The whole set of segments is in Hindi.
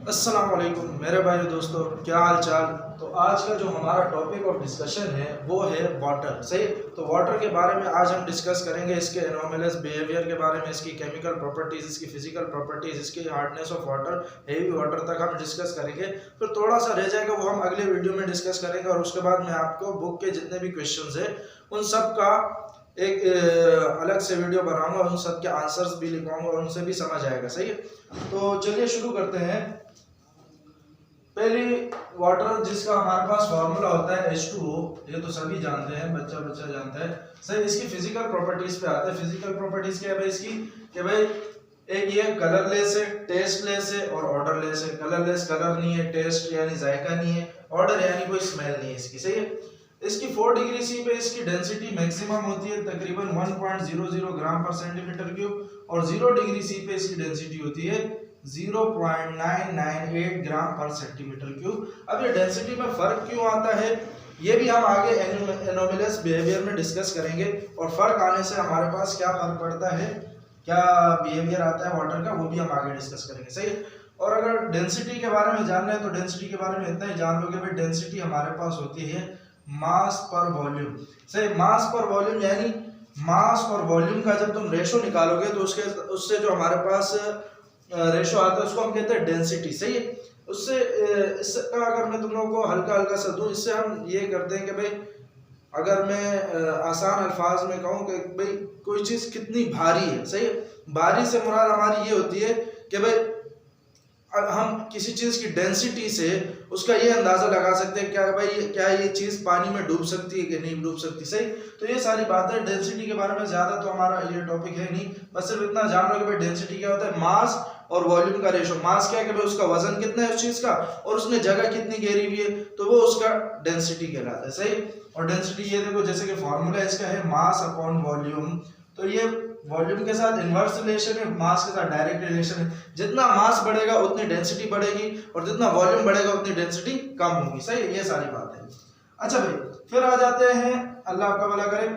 अस्सलाम वालेकुम मेरे भाई दोस्तों, क्या हाल चाल। तो आज का जो हमारा टॉपिक ऑफ डिस्कशन है वो है वाटर। सही, तो वाटर के बारे में आज हम डिस्कस करेंगे, इसके एनोमलस बिहेवियर के बारे में, इसकी केमिकल प्रॉपर्टीज, इसकी फिजिकल प्रॉपर्टीज, इसकी hardness of water, heavy water तक हम डिस्कस करेंगे। फिर थोड़ा सा रह जाएगा वो हम अगले वीडियो में डिस्कस करेंगे, और उसके बाद मैं आपको बुक के जितने भी क्वेश्चन है उन सब का एक अलग से वीडियो बनाऊंगा, उन सब के आंसर्स भी लिखवाऊंगा और उनसे भी समझ आएगा। सही है, तो चलिए शुरू करते हैं। पहली वाटर जिसका हमारे पास फार्मूला होता है H2O, ये तो सभी जानते हैं, बच्चा बच्चा जानता है। सही, इसकी फिजिकल प्रॉपर्टीज पे आते हैं। फिजिकल प्रॉपर्टीज क्या है भाई इसकी, कि भाई एक ये कलरलेस है, टेस्टलेस है और ऑर्डरलेस है। कलरलेस, कलर नहीं है, टेस्ट यानी जायका नहीं है, ऑर्डर यानी कोई स्मेल नहीं है इसकी। सही है, इसकी 4 डिग्री सी पे इसकी डेंसिटी मैक्सिमम होती है तकरीबन 1.00 ग्राम पर सेंटीमीटर क्यूब, और 0 डिग्री सी पे इसकी डेंसिटी होती है 0.998 ग्राम पर सेंटीमीटर क्यूब। अब ये डेंसिटी में फर्क क्यों आता है ये भी हम आगे एनोमलस बिहेवियर में डिस्कस करेंगे, और फर्क आने से हमारे पास क्या फर्क पड़ता है, क्या बिहेवियर आता है वाटर का, वो भी हम आगे डिस्कस करेंगे। सही, और अगर डेंसिटी के बारे में जानना है तो डेंसिटी के बारे में इतना ही जान लो कि भाई डेंसिटी हमारे पास होती है मास पर वॉल्यूम। सही, मास पर वॉल्यूम यानी मास और वॉल्यूम का जब तुम रेशो निकालोगे तो उससे जो हमारे पास रेशो आता है उसको हम कहते हैं डेंसिटी। सही है, उससे इसका अगर मैं तुम लोगों को हल्का हल्का सा दूं, इससे हम ये करते हैं कि भाई अगर मैं आसान अल्फाज में कहूँ कि भाई कोई चीज़ कितनी भारी है। सही है, भारी से मुराद हमारी ये होती है कि भाई हम किसी चीज़ की डेंसिटी से उसका ये अंदाज़ा लगा सकते हैं क्या भाई क्या ये चीज़ पानी में डूब सकती है कि नहीं डूब सकती। सही, तो ये सारी बातें डेंसिटी के बारे में ज़्यादा तो हमारा ये टॉपिक है नहीं, बस सिर्फ इतना जान लो कि भाई डेंसिटी क्या होता है, मास और वॉल्यूम का रेशो। मास क्या है कि भाई उसका वजन कितना है उस चीज़ का, और उसने जगह कितनी घेरी हुई है, तो वो उसका डेंसिटी कहलाता है। सही, और डेंसिटी ये देखो जैसे कि फॉर्मूला इसका है मास अपॉन वॉल्यूम, तो ये वॉल्यूम के साथ इनवर्स रिलेशन है, मास के साथ डायरेक्ट रिलेशन है। जितना मास बढ़ेगा उतनी डेंसिटी बढ़ेगी, और जितना वॉल्यूम बढ़ेगा उतनी डेंसिटी कम होगी। सही है, ये सारी बात है। अच्छा भाई, फिर आ जाते हैं, अल्लाह आपका भला करे,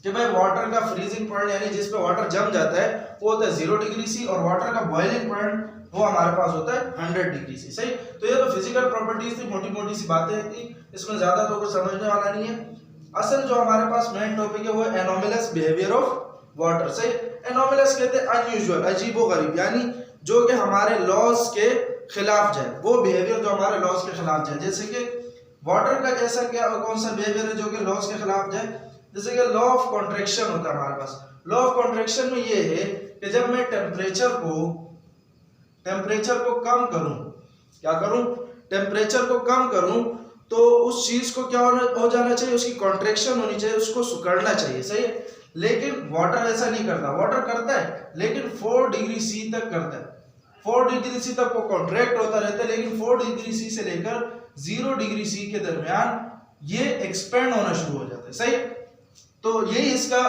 कि भाई वाटर का फ्रीजिंग पॉइंट यानी जिस पे वाटर जम जाता है वो होता है 0 डिग्री सी, और वाटर का बॉइलिंग पॉइंट वो हमारे पास होता है 100 डिग्री सी। सही, तो ये तो फिजिकल प्रॉपर्टीज थी, मोटी मोटी सी बातें थी, इसमें ज्यादा तो कुछ समझने वाला नहीं है। असल जो हमारे पास मेन टॉपिक है वो है एनोमलस बिहेवियर ऑफ वाटर। सही, एनोमलस कहते हैं अनयूजुअल, अजीबोगरीब, यानी जो कि हमारे लॉज के खिलाफ जाए, वो बिहेवियर जो हमारे लॉज के खिलाफ जाए। जैसे कि वाटर का ऐसा क्या कौन सा बिहेवियर है जो कि लॉज के खिलाफ जाए, जैसे कि लॉ ऑफ कॉन्ट्रैक्शन होता है हमारे पास। लॉ ऑफ कॉन्ट्रैक्शन में ये है कि जब मैं टेम्परेचर को कम करूं, क्या करूं, टेम्परेचर को कम करूं, तो उस चीज को क्या हो जाना चाहिए, उसकी कॉन्ट्रैक्शन होनी चाहिए, उसको सिकुड़ना चाहिए। सही है, लेकिन वाटर ऐसा नहीं करता। वाटर करता है लेकिन 4 डिग्री सी तक करता है, 4 डिग्री सी तक वो कॉन्ट्रैक्ट होता रहता है, लेकिन 4 डिग्री सी से लेकर 0 डिग्री सी के दरमियान ये एक्सपेंड होना शुरू हो जाता है। सही, तो यही इसका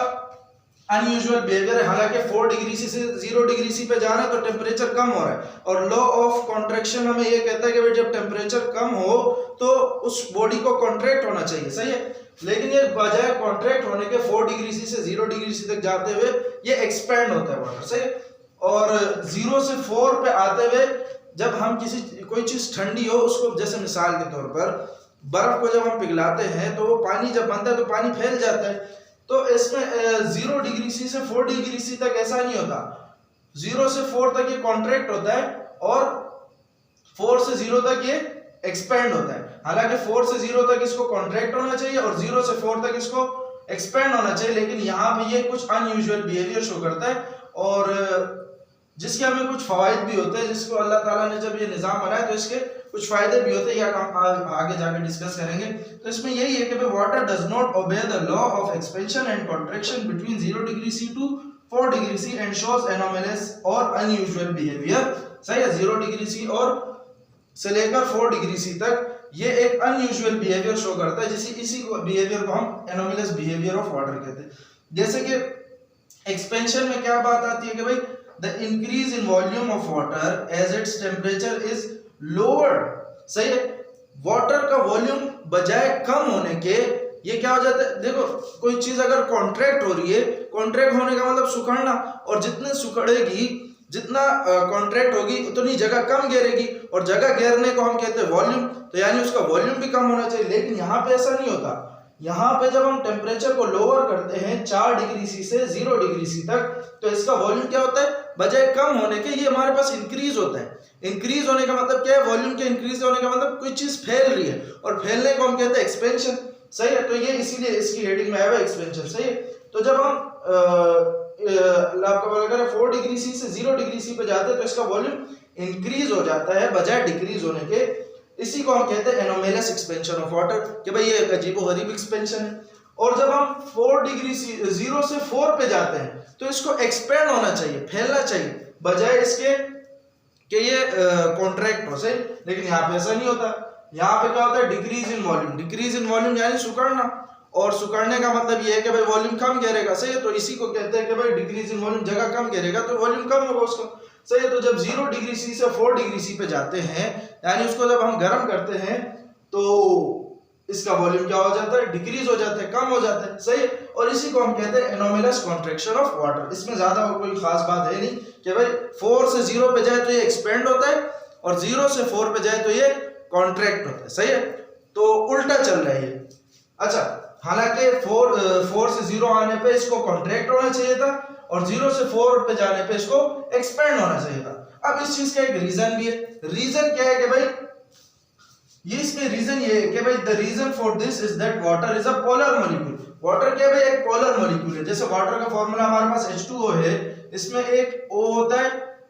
अनयूजुअल बिहेवियर है। हालांकि 4 डिग्री सी से 0 डिग्री सी पे जा रहा है तो टेम्परेचर कम हो रहा है, और लॉ ऑफ कॉन्ट्रैक्शन हमें ये कहता है कि भाई जब टेम्परेचर कम हो तो उस बॉडी को कॉन्ट्रैक्ट होना चाहिए। सही है, लेकिन ये बजाय कॉन्ट्रैक्ट होने के 4 डिग्री सी से 0 डिग्री सी तक जाते हुए ये एक्सपेंड होता है वाटर। सही, और 0 से 4 पे आते हुए जब हम कोई चीज ठंडी हो, उसको जैसे मिसाल के तौर पर बर्फ को जब हम पिघलाते हैं तो वो पानी जब बनता है तो पानी फैल जाता है। तो इसमें 0 डिग्री सी से 4 डिग्री सी तक ऐसा नहीं होता, 0 से 4 तक ये कॉन्ट्रैक्ट होता है और 4 से 0 तक ये एक्सपेंड होता है। हालांकि 4 से 0 तक इसको कॉन्ट्रैक्ट होना चाहिए और 0 से 4 तक इसको एक्सपेंड होना चाहिए, लेकिन यहाँ पे ये कुछ अनयूजुअल बिहेवियर शो करता है, और जिसके हमें कुछ फवाइद भी होते हैं, जिसको अल्लाह ताला ने जब ये निज़ाम बनाया तो इसके कुछ फायदे भी होते हैं, या हम आगे जाकर डिस्कस करेंगे। तो इसमें यही है कि भाई water does not obey the law of expansion and contraction between 0 degree C to 4 degree C and shows anomalous और अनयूजुअल बिहेवियर। सही है, 0 डिग्री सी और से लेकर 4 डिग्री सी तक ये एक अनयूजुअल बिहेवियर शो करता है, इसी को बिहेवियर को हम एनोमलस बिहेवियर ऑफ वाटर कहते हैं। जैसे कि एक्सपेंशन में क्या बात आती है कि भाई the increase in volume of water as its temperature is lower. सही है, वाटर का वॉल्यूम बजाय कम होने के ये क्या हो जाता है, देखो कोई चीज अगर कॉन्ट्रैक्ट हो रही है, कॉन्ट्रैक्ट होने का मतलब सुखड़ना, और जितने सुखड़ेगी जितना कॉन्ट्रैक्ट होगी उतनी जगह कम घेरेगी, और जगह घेरने को हम कहते हैं वॉल्यूम, तो यानी उसका वॉल्यूम भी कम होना चाहिए। लेकिन यहाँ पे ऐसा नहीं होता। यहाँ पे जब हम टेम्परेचर को लोअर करते हैं 4 डिग्री सी से 0 डिग्री सी तक, तो इसका वॉल्यूम क्या होता है, बजाय कम होने के ये हमारे पास इंक्रीज होता है। इंक्रीज होने का मतलब क्या है, वॉल्यूम के इंक्रीज होने का मतलब कोई चीज फैल रही है, और फैलने को हम कहते हैं एक्सपेंशन, सही है। तो ये इसीलिए इसकी हेडिंग में है एक्सपेंशन, सही है। तो जब हम आपको अगर 4 डिग्री सी से 0 डिग्री सी पे जाते हैं तो इसका वॉल्यूम इंक्रीज हो जाता है बजाय डिक्रीज होने के। इसी को हम कहते हैं एनोमेलस एक्सपेंशन ऑफ वाटर, कि भाई ये अजीबोगरीब एक्सपेंशन है। और जब हम 4 डिग्री सी 0 से 4 पे जाते हैं तो इसको एक्सपेंड होना चाहिए, फैलना चाहिए, बजाय इसके कि ये कॉन्ट्रैक्ट हो, सही। लेकिन यहाँ पे ऐसा नहीं होता। यहाँ पे क्या होता है, decrease in volume. Decrease in volume यानी सिकुड़ना, और सिकुड़ने का मतलब ये है कि भाई वॉल्यूम कम घेरेगा, सही है। तो इसी को कहते हैं कि भाई डिक्रीज इन वॉल्यूम, जगह कम घेरेगा तो वॉल्यूम कम होगा उसका, सही है। तो जब 0 डिग्री सी से 4 डिग्री सी पे जाते हैं, यानी उसको जब हम गर्म करते हैं तो इसका वॉल्यूम क्या हो जाता है, डिक्रीज हो जाता है, कम हो जाता है, सही है। और इसी को हम कहते हैं एनोमेलस कॉन्ट्रैक्शन ऑफ वाटर। इसमें ज्यादा कोई खास बात है नहीं कि भाई 4 से 0 पे जाए तो ये एक्सपेंड होता है, और 0 से 4 पे जाए तो ये कॉन्ट्रैक्ट होता है, सही है। तो उल्टा चल रहा है ये। अच्छा, हालांकि 4 से 0 आने पे इसको कॉन्ट्रैक्ट होना चाहिए था, और 0 से 4 पे जाने पे इसको एक्सपेंड होना चाहिए था। अब इस चीज का एक रीजन भी है। रीजन क्या है कि भाई ये इसमें रीजन ये है कि भाई the reason for this is that water is a polar molecule. Water क्या है भाई, एक पोलर मॉलिक्यूल है। जैसे वाटर का फॉर्मूला हमारे पास H2O है, इसमें एक O होता है,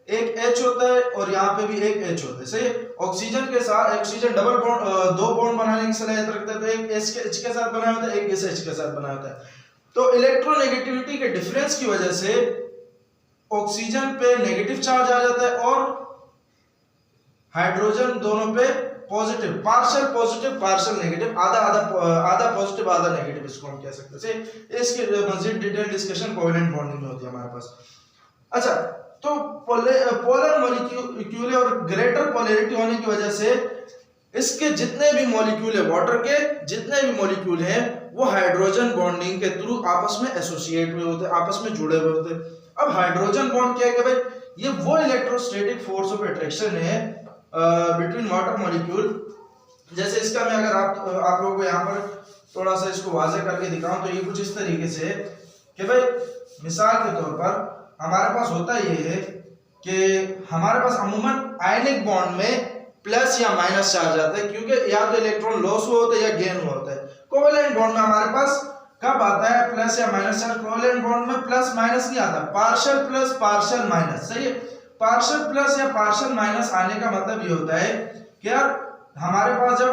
एक H होता है, और यहाँ पे भी एक H होता है, सही है। ऑक्सीजन के साथ ऑक्सीजन डबल बॉन्ड, 2 बॉन्ड बनाने की सलाहियत रखता है, तो एक H के साथ बना होता है, एक H के साथ बना होता है। तो इलेक्ट्रोनेगेटिविटी के डिफरेंस की वजह से ऑक्सीजन पे नेगेटिव चार्ज आ जाता है, और हाइड्रोजन दोनों पे पॉजिटिव, पार्शियल नेगेटिव, आधा पॉजिटिव आधा नेगेटिव, इसको हम कह सकते हैं। इसकी मजीद डिटेल डिस्कशन कोवेलेंट बॉन्डिंग में होती है हमारे पास। अच्छा, तो पोलर मॉलिक्यूल और ग्रेटर पोलैरिटी होने की वजह से इसके जितने भी मॉलिक्यूल है, वाटर के जितने भी मॉलिक्यूल हैं, वो हाइड्रोजन बॉन्डिंग के थ्रू आपस में एसोसिएट हुए होते हैं, आपस में जुड़े हुए होते हैं। अब हाइड्रोजन बॉन्ड क्या है कि भाई ये वो इलेक्ट्रोस्टैटिक फोर्स ऑफ अट्रैक्शन है बिटवीन वाटर मॉलिक्यूल। जैसे इसका मैं अगर आप लोगों को यहाँ पर थोड़ा सा इसको वाज़ेह करके दिखाऊं तो ये कुछ इस तरीके से कि भाई मिसाल के तौर पर हमारे पास होता ये है कि हमारे पास अमूमन आयनिक बॉन्ड में प्लस या माइनस चार्ज आता है, क्योंकि या तो इलेक्ट्रॉन लॉस हुआ होता है या गेन हुआ होता है। कोवेलेंट बॉन्ड में हमारे पास कब आता है प्लस या माइनस चार्ज? कोवेलेंट बॉन्ड में प्लस माइनस नहीं आता, पार्शियल प्लस पार्शियल माइनस, सही है। पार्शियल प्लस या पार्शियल माइनस आने का मतलब ये होता है कि यार हमारे पास जब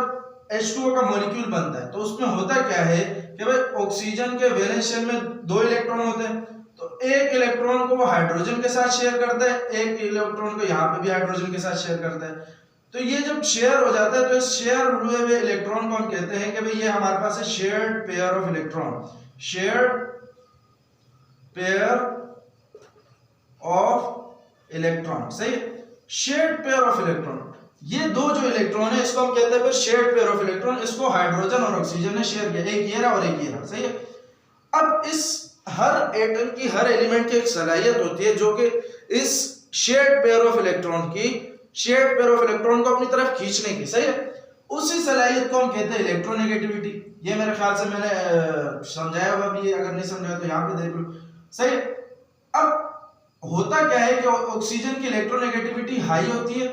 H2O का मॉलिक्यूल बनता है तो उसमें होता क्या है कि भाई ऑक्सीजन के वैलेंस शेल में 2 इलेक्ट्रॉन होते हैं, तो एक इलेक्ट्रॉन को वो हाइड्रोजन के साथ शेयर करता है, एक इलेक्ट्रॉन को यहाँ पे भी हाइड्रोजन के साथ शेयर करता है। तो ये जब शेयर हो जाता है तो इस शेयर हुए हुए इलेक्ट्रॉन को हम कहते हैं कि भाई ये हमारे पास है shared pair of electron, shared pair of electron, सही। शेयर्ड पेयर ऑफ इलेक्ट्रॉन, ये दो जो इलेक्ट्रॉन है इसको हम कहते हैं शेयर्ड पेयर ऑफ इलेक्ट्रॉन। इसको हाइड्रोजन और ऑक्सीजन ने शेयर किया, एक ये रहा और एक ये रहा, सही है। अब इस हर एटम की, हर एलिमेंट की एक सलाहियत होती है जो कि इस शेयर्ड पेयर ऑफ इलेक्ट्रॉन की, शेयर्ड पेयर ऑफ इलेक्ट्रॉन को अपनी तरफ खींचने की, सही है। उसी सलाहियत को हम कहते हैं इलेक्ट्रोनेगेटिविटी। ये मेरे ख्याल से मैंने समझाया हुआ भी है, अगर नहीं समझाया तो यहाँ पे देख लो, सही। अब होता क्या है कि ऑक्सीजन की इलेक्ट्रोनेगेटिविटी हाई होती है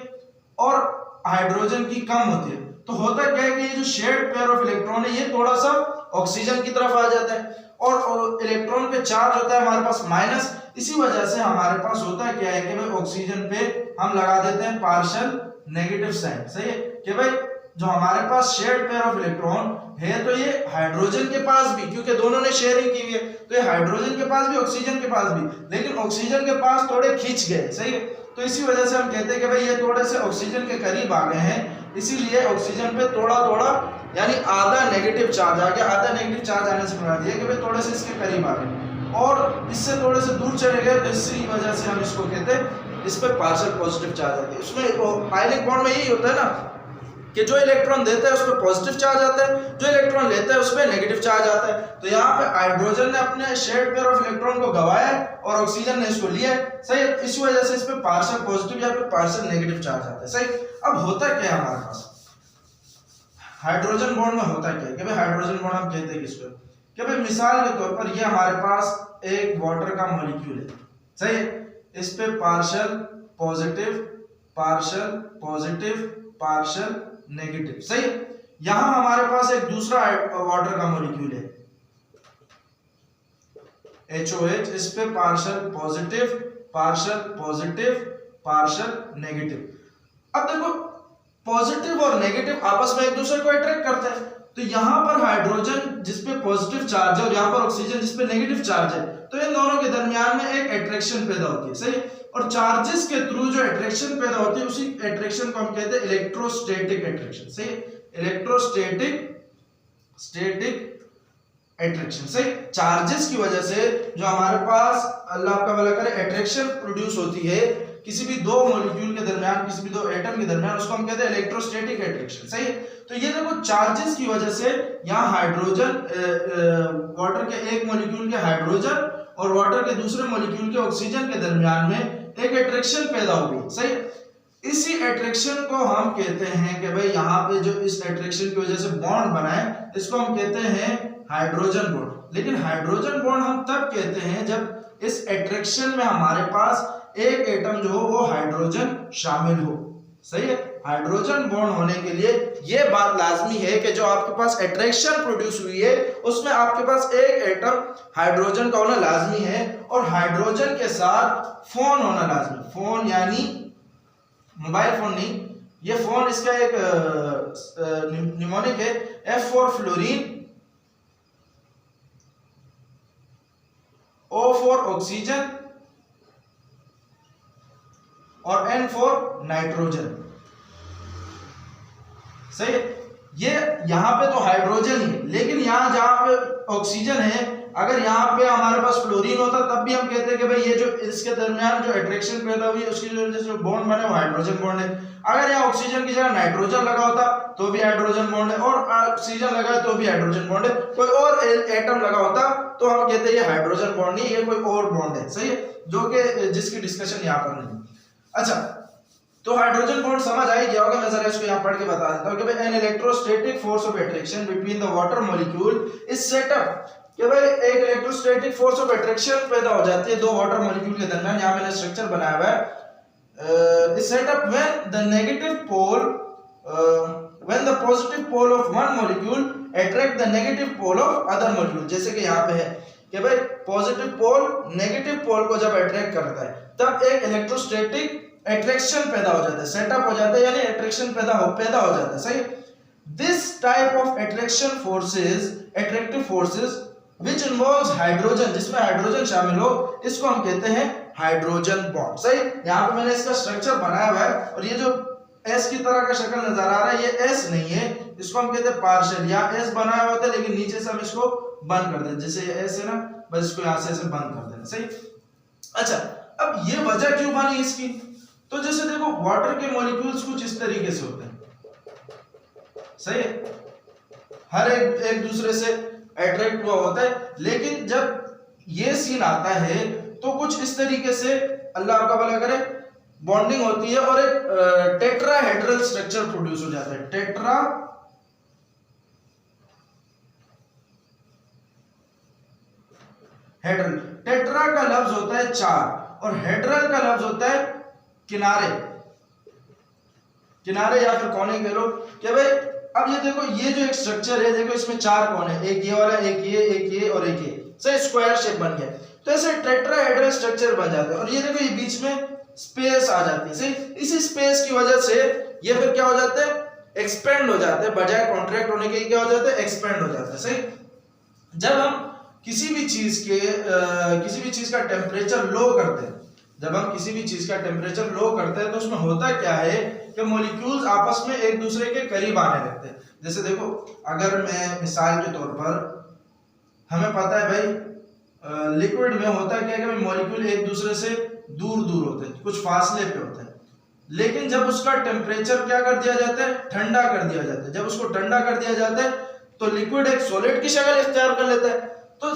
और हाइड्रोजन की कम होती है। तो होता क्या है कि ये जो शेयर्ड पेयर ऑफ इलेक्ट्रॉन है ये थोड़ा सा ऑक्सीजन की तरफ आ जाता है, और इलेक्ट्रॉन पे चार्ज होता है हमारे पास माइनस। इसी वजह से हमारे पास होता क्या है कि भाई ऑक्सीजन पे हम लगा देते हैं पार्शियल नेगेटिव साइन, सही है। कि भाई जो हमारे पास शेयर्ड पेयर ऑफ इलेक्ट्रॉन है तो ये हाइड्रोजन के पास भी, क्योंकि दोनों ने शेयरिंग की हुई है, तो ये हाइड्रोजन के पास भी ऑक्सीजन के पास भी, लेकिन ऑक्सीजन के पास थोड़े खींच गए, सही है। तो इसी वजह से हम कहते हैं कि भाई ये थोड़े से ऑक्सीजन के करीब आ गए हैं, इसीलिए ऑक्सीजन पे थोड़ा थोड़ा यानी आधा नेगेटिव चार्ज आ गया। आधा नेगेटिव चार्ज आने से बता दिया कि भाई थोड़े से इसके करीब आ गए, और इससे थोड़े से दूर चले गए, तो इसी वजह से हम इसको कहते हैं इस पे पार्शियल पॉजिटिव चार्ज आती है। इसमें आयनिक बॉन्ड में यही होता है ना कि जो इलेक्ट्रॉन देता है उस पर पॉजिटिव चार्ज आता है, जो इलेक्ट्रॉन लेता है उस पर नेगेटिव चार्ज आता है। तो यहाँ पे हाइड्रोजन ने अपने शेयर्ड पेयर ऑफ इलेक्ट्रॉन को गंवाया और ऑक्सीजन ने इसको लिया है, सही। इस वजह से इस पे पार्शियल पॉजिटिव या फिर पार्शियल नेगेटिव चार्ज आता है, सही। अब होता क्या है हमारे पास हाइड्रोजन बॉन्ड में, होता क्या है कि भाई हाइड्रोजन बॉन्ड हम कहते हैं किसको, कि भाई मिसाल के तौर पर ये हमारे पास एक वाटर का मॉलिक्यूल है, सही है। इस पे partial positive, partial positive, partial negative, सही। यहां हमारे पास एक दूसरा वाटर का मॉलिक्यूल है HOH, इस पे partial positive, partial positive, partial negative. अब देखो पॉजिटिव और नेगेटिव आपस में एक दूसरे को अट्रैक्ट करते हैं, तो यहां पर हाइड्रोजन जिस पे पॉजिटिव चार्ज है और यहां पर ऑक्सीजन जिस पे नेगेटिव चार्ज है, तो इन दोनों के दरमियान में एक अट्रैक्शन पैदा होती है, सही। और चार्जेस के थ्रू जो अट्रैक्शन पैदा होती है उसी अट्रैक्शन को हम कहते हैं इलेक्ट्रोस्टैटिक अट्रैक्शन, सही। स्टैटिक अट्रैक्शन, सही। चार्जेस की वजह से जो हमारे पास अल्लाह आपका भला करे अट्रैक्शन प्रोड्यूस होती है किसी भी दो मॉलिक्यूल के दरमियान, किसी भी दो एटम के दरमियान, उसको हम कहते हैं इलेक्ट्रोस्टैटिक अट्रैक्शन, सही। तो ये देखो चार्जेस की वजह से यहाँ हाइड्रोजन वाटर के एक मॉलिक्यूल के हाइड्रोजन और वाटर के दूसरे मॉलिक्यूल के ऑक्सीजन के दरमियान में एक अट्रैक्शन पैदा हो गई, सही। इसी अट्रैक्शन को हम कहते हैं कि भाई यहाँ पे जो इस अट्रैक्शन की वजह से बॉन्ड बना है इसको हम कहते हैं हाइड्रोजन बॉन्ड। लेकिन हाइड्रोजन बॉन्ड हम तब कहते हैं जब इस अट्रैक्शन में हमारे पास एक एटम जो हो वो हाइड्रोजन शामिल हो, सही है। हाइड्रोजन बॉन्ड होने के लिए ये बात लाजमी है कि जो आपके पास अट्रैक्शन प्रोड्यूस हुई है उसमें आपके पास एक एटम हाइड्रोजन का होना लाजमी है और हाइड्रोजन के साथ फोन होना लाजमी। फोन यानी मोबाइल फोन नहीं, ये फोन इसका एक निमोनिक है, F for fluorine, O for oxygen और N फॉर नाइट्रोजन, सही है। ये यहाँ पे तो हाइड्रोजन ही है, लेकिन यहाँ जहाँ पे ऑक्सीजन है, अगर यहाँ पे हमारे पास फ्लोरीन होता तब भी हम कहते हैं कि भाई ये जो इसके दरमियान जो अट्रैक्शन पैदा हुई है उसकी वजह से जो बॉन्ड बने वो हाइड्रोजन बॉन्ड है। अगर यहाँ ऑक्सीजन की जगह नाइट्रोजन लगा होता तो भी हाइड्रोजन बॉन्ड है, और ऑक्सीजन लगा है तो भी हाइड्रोजन बॉन्ड है। कोई और एटम लगा होता तो हम कहते हैं ये हाइड्रोजन बॉन्ड नहीं, ये कोई और बॉन्ड है, सही है, जो कि जिसकी डिस्कशन यहाँ पर नहीं। अच्छा, तो हाइड्रोजन बॉन्ड समझ आ ही गया होगा। मैं जरा इसको यहाँ पढ़ के बता देता हूँ कि भाई an electrostatic force of attraction between the water molecule is set up, कि भाई एक इलेक्ट्रोस्टैटिक फोर्स ऑफ अट्रैक्शन पैदा हो जाती है दो वाटर मॉलिक्यूल के दरमियान। यहाँ मैंने स्ट्रक्चर बनाया हुआ है, is set up when the negative pole when the positive pole of one molecule attract the negative pole of other molecule. जैसे कि यहाँ पे है कि भाई पॉजिटिव पोल नेगेटिव पोल को जब अट्रैक्ट करता है तब एक इलेक्ट्रोस्टैटिक अट्रैक्शन पैदा हो जाता है, सेटअप हो जाता है, यानी अट्रैक्शन पैदा हो जाता है, सही। This type of attraction forces, attractive forces which involves hydrogen, जिसमें हाइड्रोजन शामिल हो, इसको हम कहते हैं हाइड्रोजन बॉन्ड, सही। यहाँ पे मैंने इसका स्ट्रक्चर बनाया हुआ है और ये जो एस की तरह का शक्ल नजर आ रहा है ये एस नहीं है, इसको हम कहते हैं पार्शियल। यहाँ एस बनाया हुआ था लेकिन नीचे से हम इसको बंद कर दें, जैसे ये एस है ना, बस इसको यहाँ से ऐसे बंद कर देना, सही। अच्छा, अब ये वजह क्यों बनी इसकी, तो जैसे देखो वाटर के मॉलिक्यूल्स कुछ इस तरीके से होते हैं, सही है, हर एक दूसरे से अट्रैक्ट हुआ होता है, लेकिन जब ये सीन आता है तो कुछ इस तरीके से अल्लाह आपका भला करे बॉन्डिंग होती है और एक टेट्राहेड्रल स्ट्रक्चर प्रोड्यूस हो जाता है। टेट्राहेड्रल, टेट्रा का लफ्ज होता है चार और हेड्रल का लफ्ज होता है किनारे, किनारे या फिर कोने कह लो। क्या भाई अब ये देखो ये जो एक स्ट्रक्चर है, देखो इसमें चार कोने, एक ये वाला, एक ये और एक ये, सही, स्क्वायर शेप बन गया। तो ऐसे टेट्राहेड्रल स्ट्रक्चर बन जाता है और ये देखो ये बीच में स्पेस आ जाती है, सही। इसी स्पेस की वजह से ये फिर क्या हो जाते हैं, एक्सपेंड हो जाते हैं, बजाय कॉन्ट्रैक्ट होने के क्या हो जाते हैं, एक्सपेंड हो जाते हैं, सही। जब हम किसी भी चीज का टेम्परेचर लो करते हैं, जब हम किसी भी चीज का टेम्परेचर लो करते हैं तो उसमें होता क्या है कि मॉलिक्यूल्स आपस में एक दूसरे के करीब आने लगते हैं। जैसे देखो अगर मैं मिसाल के तौर पर, हमें पता है भाई लिक्विड में होता क्या है कि मॉलिक्यूल एक दूसरे से दूर दूर होते हैं, कुछ फासले पे होते हैं। लेकिन जब उसका टेम्परेचर क्या कर दिया जाता है, ठंडा कर दिया जाता है। जब उसको ठंडा कर दिया जाता है तो लिक्विड एक सॉलिड की शक्ल इख्तियार कर लेता है। तो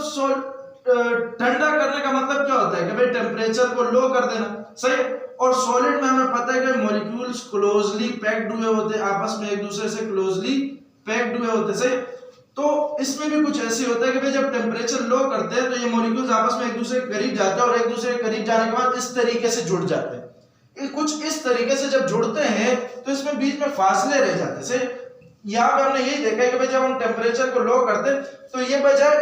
ठंडा करने का मतलब क्या होता है कि भाई टेम्परेचर को लो कर देना, सही। और सॉलिड में हमें पता है कि मॉलिक्यूल्स क्लोजली पैक्ड हुए होते हैं, आपस में एक दूसरे से क्लोजली पैक्ड हुए होते हैं, सही। तो इसमें भी कुछ ऐसे होता है कि भाई जब टेम्परेचर लो करते हैं तो ये मॉलिक्यूल्स आपस में एक दूसरे के करीब जाते हैं और एक दूसरे के करीब जाने के बाद इस तरीके से जुड़ जाते हैं। कुछ इस तरीके से जब जुड़ते हैं तो इसमें बीच में फासले रह जाते हैं, सही। यहाँ पे हमने यही देखा है कि भाई जब हम टेम्परेचर को लो करते हैं तो ये बजाय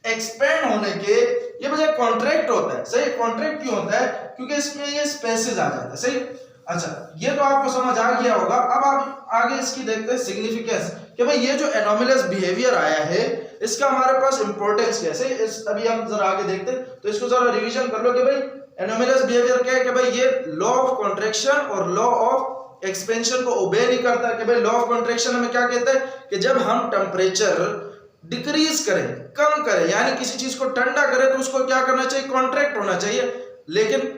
एक्सपेंड होने के ये बजाय कॉन्ट्रैक्ट होता है, सही। कॉन्ट्रैक्ट क्यों होता है, क्योंकि इसमें ये स्पेसेस आ जाते हैं, सही। अच्छा, ये तो आपको समझ आ गया होगा। अब आप आगे इसकी देखते हैं सिग्निफिकेंस कि भाई ये जो एनोमलस बिहेवियर आया है इसका हमारे पास इंपॉर्टेंस क्या है, सही। अभी हम जरा आगे देखते हैं तो इसको जरा रिवीजन कर लो कि भाई एनोमलस बिहेवियर क्या है कि भाई ये लॉ ऑफ कॉन्ट्रैक्शन और लॉ ऑफ एक्सपेंशन को ओबे नहीं करता। कि भाई लॉ ऑफ कॉन्ट्रैक्शन हमें क्या कहता है कि जब हम टेम्परेचर डिक्रीज करें, कम करें, यानी किसी चीज को ठंडा करें तो उसको क्या करना चाहिए, कॉन्ट्रैक्ट होना चाहिए। लेकिन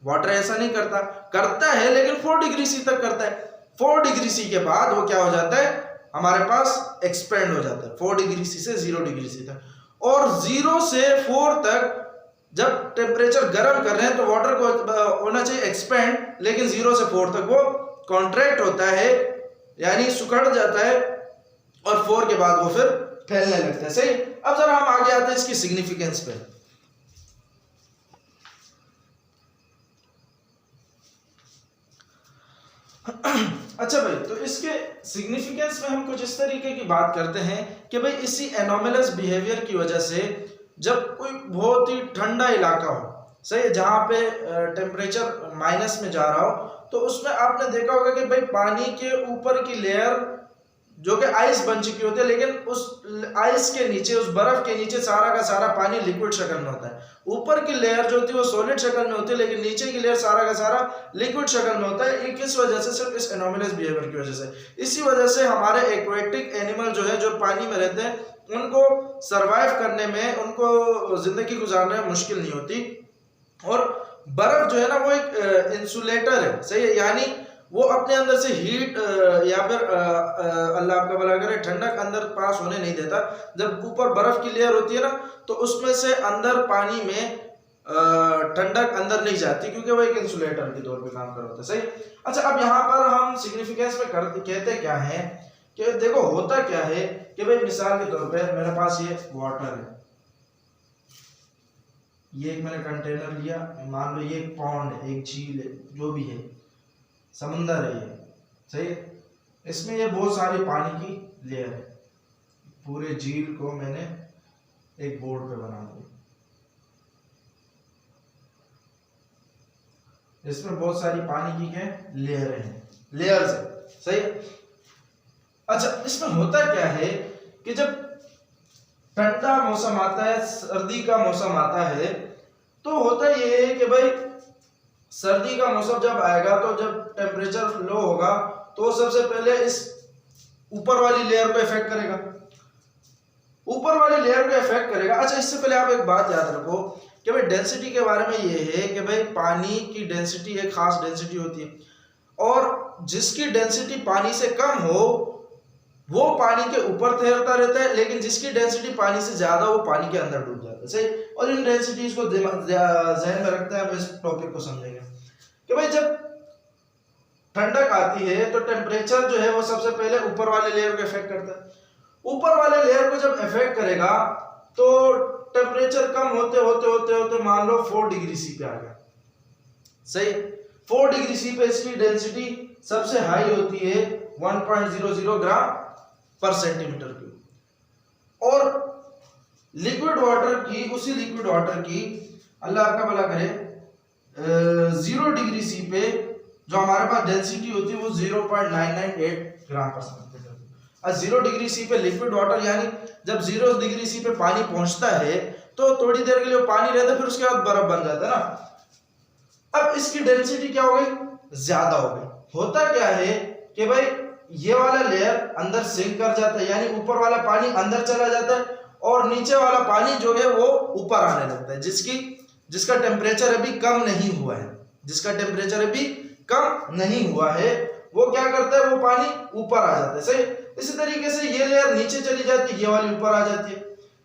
वाटर ऐसा नहीं करता, करता है लेकिन 4 डिग्री सी तक करता है। 4 डिग्री सी के बाद वो क्या हो जाता है, हमारे पास एक्सपेंड हो जाता है 4 डिग्री सी से 0 डिग्री सी तक। और 0 से 4 तक जब टेम्परेचर गर्म कर रहे हैं तो वाटर को होना चाहिए एक्सपेंड, लेकिन 0 से 4 तक वो कॉन्ट्रैक्ट होता है, यानी सुखड़ जाता है और 4 के बाद वो फिर फैलने लगता है, सही। अब जरा हम आगे आते हैं इसकी सिग्निफिकेंस पे। अच्छा भाई, तो इसके सिग्निफिकेंस में हम कुछ इस तरीके की बात करते हैं कि भाई इसी एनोमलस बिहेवियर की वजह से जब कोई बहुत ही ठंडा इलाका हो, सही, जहां पे टेम्परेचर माइनस में जा रहा हो, तो उसमें आपने देखा होगा कि भाई पानी के ऊपर की लेयर जो कि आइस बन चुकी होती है, लेकिन उस आइस के नीचे, उस बर्फ के नीचे सारा का सारा पानी लिक्विड शक्ल में होता है। ऊपर की लेयर जो होती है वो सॉलिड शक्ल में होती है, लेकिन नीचे की लेयर सारा का सारा लिक्विड शक्ल में होता है। ये किस वजह से, सिर्फ इस एनोमलस बिहेवियर की वजह से। इसी वजह से हमारे एक्वेटिक एनिमल जो है, जो पानी में रहते हैं, उनको सरवाइव करने में, उनको जिंदगी गुजारने में मुश्किल नहीं होती। और बर्फ जो है ना वो एक इंसुलेटर है, सही है, यानी वो अपने अंदर से हीट या फिर अल्लाह आपका भला करे ठंडक अंदर पास होने नहीं देता। जब ऊपर बर्फ की लेयर होती है ना तो उसमें से अंदर पानी में ठंडक अंदर नहीं जाती, क्योंकि वो एक इंसुलेटर के तौर पे काम कर होता है, सही। अच्छा, अब यहाँ पर हम सिग्निफिकेंस में कहते क्या है कि देखो होता क्या है कि भाई मिसाल के तौर पे मेरे पास ये वाटर है, ये एक मैंने कंटेनर लिया, मान लो ये एक पॉन्ड है, एक झील है, जो भी है, समंदर है ये, सही। इसमें ये बहुत सारी पानी की लेयर है। पूरे झील को मैंने एक बोर्ड पे बना दिया, इसमें बहुत सारी पानी की क्या लेयर हैं, लेयर्स है, सही। अच्छा, इसमें होता क्या है कि जब ठंडा मौसम आता है, सर्दी का मौसम आता है, तो होता ये है कि भाई सर्दी का मौसम जब आएगा तो जब टेम्परेचर लो होगा तो सबसे पहले इस ऊपर वाली लेयर को इफेक्ट करेगा, ऊपर वाली लेयर को इफेक्ट करेगा। अच्छा, इससे पहले आप एक बात याद रखो कि भाई डेंसिटी के बारे में ये है कि भाई पानी की डेंसिटी एक खास डेंसिटी होती है, और जिसकी डेंसिटी पानी से कम हो वो पानी के ऊपर तैरता रहता है, लेकिन जिसकी डेंसिटी पानी से ज्यादा वो पानी के अंदर डूब जाता है, सही। और इन डेंसिटीज को ध्यान में रखते हैं हम इस टॉपिक को समझेंगे कि भाई जब ठंडक आती है तो टेम्परेचर जो है वो सबसे पहले ऊपर वाले लेयर को इफेक्ट करता है। ऊपर वाले लेयर को जब इफेक्ट करेगा तो टेम्परेचर कम होते होते होते होते मान लो 4 डिग्री सी पे आ गया, सही। 4 डिग्री सी पे इसकी डेंसिटी सबसे हाई होती है 1.00 ग्राम पर सेंटीमीटर क्यूब। और लिक्विड वाटर की, उसी लिक्विड वाटर की अल्लाह आपका भला करे 0 डिग्री सी पे जो हमारे पास डेंसिटी होती है वो 0.998 ग्राम पर सेंटीमीटर। और 0 डिग्री सी पे लिक्विड वाटर, यानी जब 0 डिग्री सी पे पानी पहुंचता है तो थोड़ी देर के लिए पानी रहता है, फिर उसके बाद बर्फ बन जाता है ना। अब इसकी डेंसिटी क्या हो गई, ज्यादा हो गई। होता क्या है कि भाई ये वाला लेयर अंदर सिंक कर जाता है, यानी ऊपर वाला पानी अंदर चला जाता है और नीचे वाला पानी जो है वो ऊपर आने लगता है, जिसका टेम्परेचर अभी कम नहीं हुआ है, जिसका टेम्परेचर अभी कम नहीं हुआ है, वो क्या करता है, वो पानी ऊपर आ जाता है। सही, इसी तरीके से ये लेयर नीचे चली जाती है, ये वाली ऊपर आ जाती है।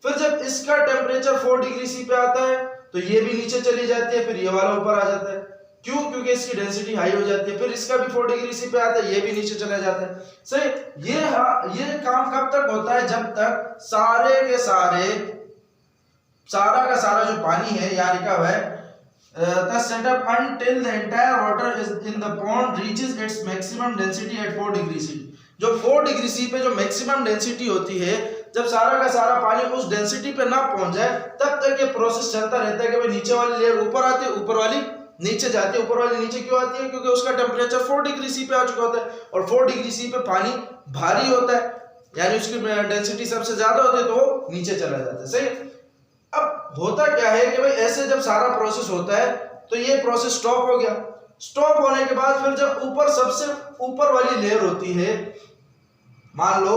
फिर जब इसका टेम्परेचर 4 डिग्री सी पे आता है तो ये भी नीचे चली जाती है, फिर ये वाला ऊपर आ जाता है। क्यों? क्योंकि इसकी डेंसिटी हाई हो जाती है। फिर इसका भी 4 डिग्री सी पे आता है, ये भी नीचे चला जाता है। सही, ये काम कब तक होता है, जब तक सारे के सारे, सारा का सारा जो पानी है, यहाँ लिखा हुआ है the setup until the entire water is in the pond reaches its maximum density at 4 degree C। जो 4 डिग्री सी पे जो मैक्सिमम डेंसिटी होती है, जब सारा का सारा पानी उस डेंसिटी पे ना पहुंच जाए तब तक ये प्रोसेस चलता रहता है कि भाई नीचे वाली लेयर ऊपर आती है, ऊपर वाली नीचे जाती है। ऊपर वाली नीचे क्यों आती है? क्योंकि उसका टेम्परेचर 4 डिग्री सी पे आ चुका होता है, और 4 डिग्री सी पे पानी भारी होता है, यानी उसकी डेंसिटी सबसे ज्यादा होती है, तो वो नीचे चला जाता है। सही, अब होता क्या है कि भाई ऐसे जब सारा प्रोसेस होता है तो ये प्रोसेस स्टॉप हो गया। स्टॉप होने के बाद फिर जब ऊपर सबसे ऊपर वाली लेयर होती है, मान लो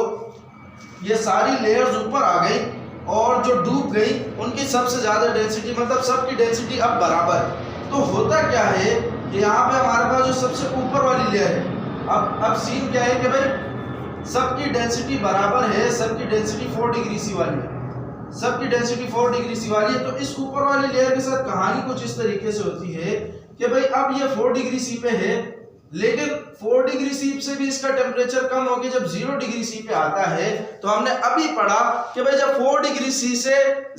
ये सारी लेयर्स ऊपर आ गई और जो डूब गई उनकी सबसे ज्यादा डेंसिटी, मतलब सबकी डेंसिटी अब बराबर है। तो होता क्या है कि यहाँ पे हमारे पास जो सबसे ऊपर वाली लेयर है, अब सीन क्या है कि भाई सबकी डेंसिटी बराबर है, सबकी डेंसिटी 4 डिग्री सी वाली है, सबकी डेंसिटी 4 डिग्री सी वाली है। तो इस ऊपर वाली लेयर के साथ कहानी कुछ इस तरीके से होती है कि भाई अब ये 4 डिग्री सी पे है, लेकिन 4 डिग्री सी से भी इसका टेम्परेचर कम होकर जब 0 डिग्री सी पे आता है, तो हमने अभी पढ़ा कि भाई जब 4 डिग्री सी से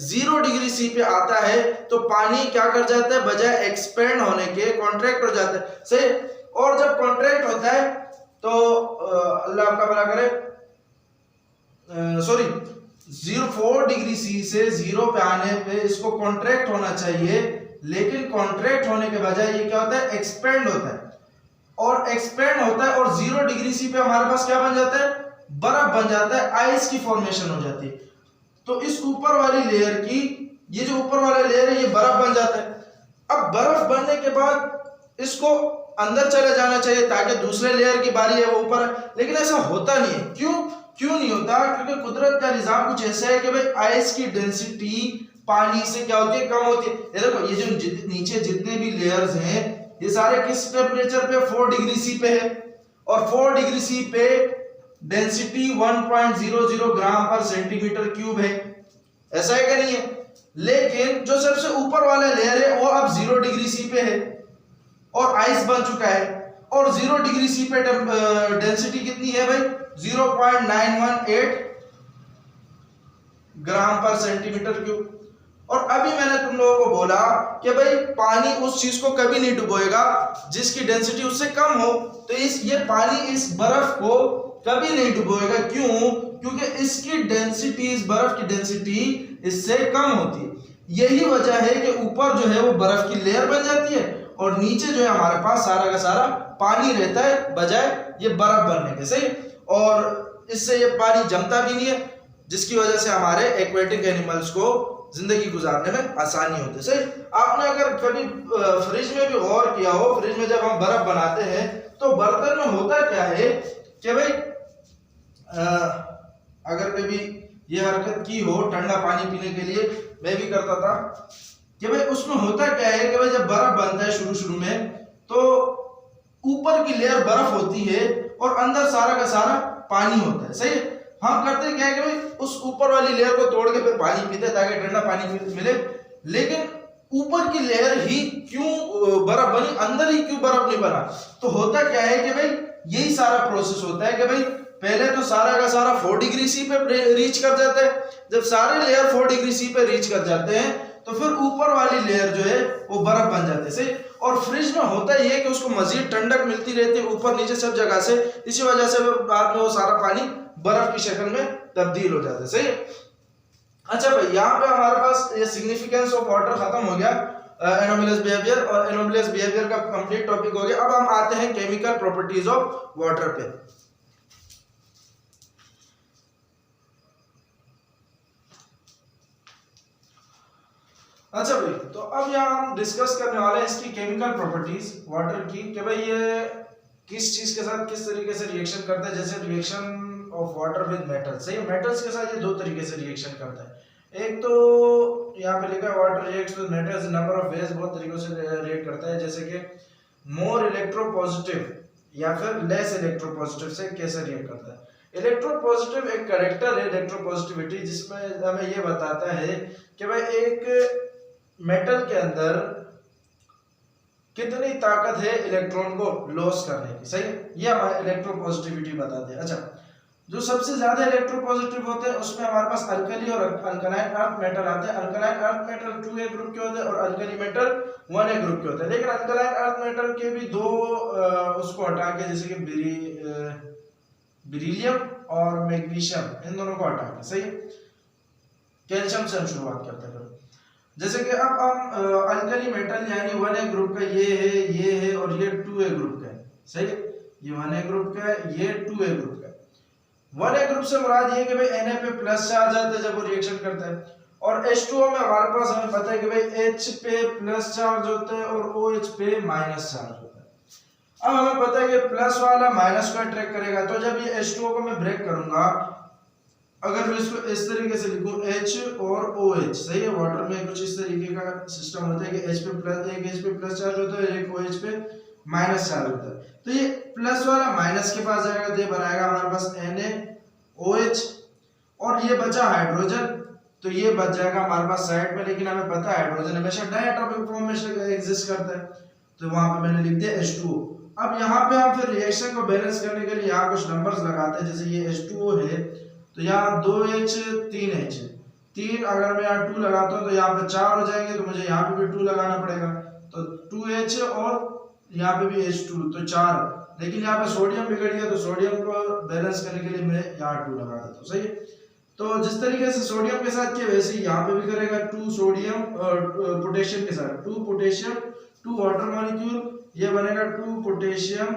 0 डिग्री सी पे आता है तो पानी क्या कर जाता है, बजाय एक्सपेंड होने के कॉन्ट्रैक्ट हो जाता है। सही, और जब कॉन्ट्रैक्ट होता है तो अल्लाह आपका भला करे, सॉरी 4 डिग्री सी से 0 पे आने पे इसको कॉन्ट्रैक्ट होना चाहिए, लेकिन कॉन्ट्रैक्ट होने के बजाय ये क्या होता है, एक्सपेंड होता है। और एक्सपेंड होता है और 0 डिग्री सी पे हमारे पास क्या बन जाता है, बर्फ बन जाता है, आइस की फॉर्मेशन हो जाती है। तो इस ऊपर वाली लेयर की, ये जो ऊपर वाला लेयर है, ये बर्फ बन जाता है। अब बर्फ बनने के बाद इसको अंदर चले जाना चाहिए ताकि दूसरे लेयर की बारी है वो ऊपर है, लेकिन ऐसा होता नहीं है। क्यों नहीं होता? क्योंकि कुदरत का निजाम कुछ ऐसा है कि भाई आइस की डेंसिटी पानी से क्या होती है, कम होती है। ये देखो, ये जो नीचे जितने भी लेयर्स हैं ये सारे किस टेम्परेचर पे, 4 डिग्री सी पे है, और 4 डिग्री सी पे डेंसिटी 1.00 ग्राम पर सेंटीमीटर क्यूब है। ऐसा है कि नहीं है? लेकिन जो सबसे ऊपर वाला लेयर है वो अब 0 डिग्री सी पे है और आइस बन चुका है, और 0 डिग्री सी पे डेंसिटी कितनी है भाई, 0.918 ग्राम पर सेंटीमीटर क्यूब। और अभी मैंने तुम लोगों को बोला कि भाई पानी उस चीज को कभी नहीं डुबोएगा जिसकी डेंसिटी उससे कम हो, तो ये पानी इस बर्फ को कभी नहीं डुबोएगा। क्यों? क्योंकि इसकी डेंसिटी, इस बर्फ की डेंसिटी इससे कम होती है। यही वजह है कि ऊपर जो है वो बर्फ की लेयर बन जाती है और नीचे जो है हमारे पास सारा का सारा पानी रहता है, बजाय ये बर्फ बनने के। सही, और इससे ये पानी जमता भी नहीं है, जिसकी वजह से हमारे एक्वेटिक एनिमल्स को जिंदगी गुजारने में आसानी होती है। सही, आपने अगर कभी फ्रिज में भी गौर किया हो, फ्रिज में जब हम बर्फ बनाते हैं तो बर्तन में होता क्या है कि भाई अगर कभी ये हरकत की हो ठंडा पानी पीने के लिए, मैं भी करता था, कि भाई उसमें होता क्या है कि भाई जब बर्फ बनता है शुरू में तो ऊपर की लेयर बर्फ होती है और अंदर सारा का सारा पानी होता है। सही, हम करते क्या है कि भाई उस ऊपर वाली लेयर को तोड़ के फिर पानी पीते ताकि ठंडा पानी मिले, लेकिन ऊपर की लेयर ही क्यों बर्फ बनी, अंदर ही क्यों बर्फ नहीं बना? तो होता क्या है कि भाई यही सारा प्रोसेस होता है कि भाई पहले तो सारा का सारा 4 डिग्री सी पे रीच कर जाता है। जब सारे लेयर 4 डिग्री सी पे रीच कर जाते हैं तो फिर ऊपर वाली लेयर जो है वो बर्फ बन जाती है। सही, और फ्रिज में होता ये है कि उसको मजीद ठंडक मिलती रहती है ऊपर नीचे सब जगह से, इसी वजह से बाद में वो सारा पानी बर्फ की शक्ल में तब्दील हो जाता है। सही, अच्छा भाई यहाँ पे हमारे पास ये सिग्निफिकेंस ऑफ वाटर खत्म हो गया, एनोमलस बिहेवियर, और एनोमलस बिहेवियर का कंप्लीट टॉपिक हो गया। अब हम आते हैं केमिकल प्रॉपर्टीज ऑफ वाटर पे। अच्छा भाई, तो अब यहाँ हम डिस्कस करने वाले हैं इसकी केमिकल प्रॉपर्टीज वाटर की, कि भाई ये किस चीज के साथ किस तरीके से रिएक्शन करता है। जैसे reaction of water with metal, सही, मेटल्स के साथ ये दो तरीके से रिएक्शन करता है। एक तो यहाँ पे लिखा है water reacts with metals number of ways, बहुत तरीकों से रिएक्ट करता है। जैसे कि मोर इलेक्ट्रोपॉजिटिव या फिर लेस इलेक्ट्रोपॉजिटिव से कैसे रिएक्ट करता है। इलेक्ट्रोपॉजिटिव एक कैरेक्टर है इलेक्ट्रोपॉजिटिविटी, जिसमें हमें ये बताता है कि भाई एक मेटल के अंदर कितनी ताकत है इलेक्ट्रॉन को लॉस करने की, सही है, ये हमारे इलेक्ट्रोपॉजिटिविटी बताते हैं। अच्छा, जो सबसे ज्यादा इलेक्ट्रोपॉजिटिव होते हैं उसमें हमारे पास अल्कली और अल्कलाइन अर्थ मेटल आते हैं। Alkaline earth metal 2A group के होते हैं और अल्कली मेटल 1A ग्रुप के होते हैं। लेकिन अल्कलाइन अर्थ मेटल के भी दो उसको हटा के, जैसे कि बेरिलियम और मैग्नीशियम, इन दोनों को हटा के, सही है। कैल्शियम से हम शुरुआत करते हैं। जैसे कि अब हम अल्कली मेटल यानी 1A ग्रुप का ये है और ये 2A ग्रुप का है, सही है। ये 1A ग्रुप का है, ये 2A ग्रुप का है। 1A ग्रुप से मुराद ये है कि भाई Na पे प्लस चार्ज आता है जब वो रिएक्शन करता है, और H2O में हमारे पास हमें पता है कि भाई H पे प्लस चार्ज होता है और OH पे माइनस चार्ज होता है। अब हमें पता है कि प्लस वाला माइनस को अट्रैक्ट करेगा, तो जब ये H2O को मैं ब्रेक करूंगा, अगर मैं इसको इस तरीके से लिखूं H और OH, सही है, वाटर में कुछ इस तरीके का सिस्टम होता है कि H पे प्लस चार्ज होता है, एक OH पे माइनस चार्ज होता है। तो ये प्लस वाला माइनस के पास जाएगा तो ये बनाएगा हमारे पास NaOH, और ये बचा हाइड्रोजन, तो ये बच जाएगा हमारे पास साइड में। लेकिन हमें पता है हाइड्रोजन हमेशा डायटॉमिक फॉर्म में एग्जिस्ट करता है, तो वहां पे मैंने लिख दिया H2O। अब यहाँ पे हम फिर रिएक्शन को बैलेंस करने के लिए यहाँ कुछ नंबर्स लगाते हैं। जैसे ये H2O है तो यहाँ 2H 3H, 3 अगर मैं यहाँ 2 लगाता हूँ तो यहाँ पे 4 हो जाएंगे, तो मुझे यहाँ पे भी 2 लगाना पड़ेगा, तो 2H और यहाँ पे भी H2, तो 4। लेकिन यहाँ पे सोडियम बिगड़ गया, तो सोडियम को बैलेंस करने के लिए मैं यहाँ 2 लगा देता हूँ, सही है। तो जिस तरीके से सोडियम के साथ किया वैसे ही यहाँ पे भी करेगा, 2 सोडियम पोटेशियम के साथ 2 पोटेशियम 2 वाटर मॉलिक्यूल, ये बनेगा 2 पोटेशियम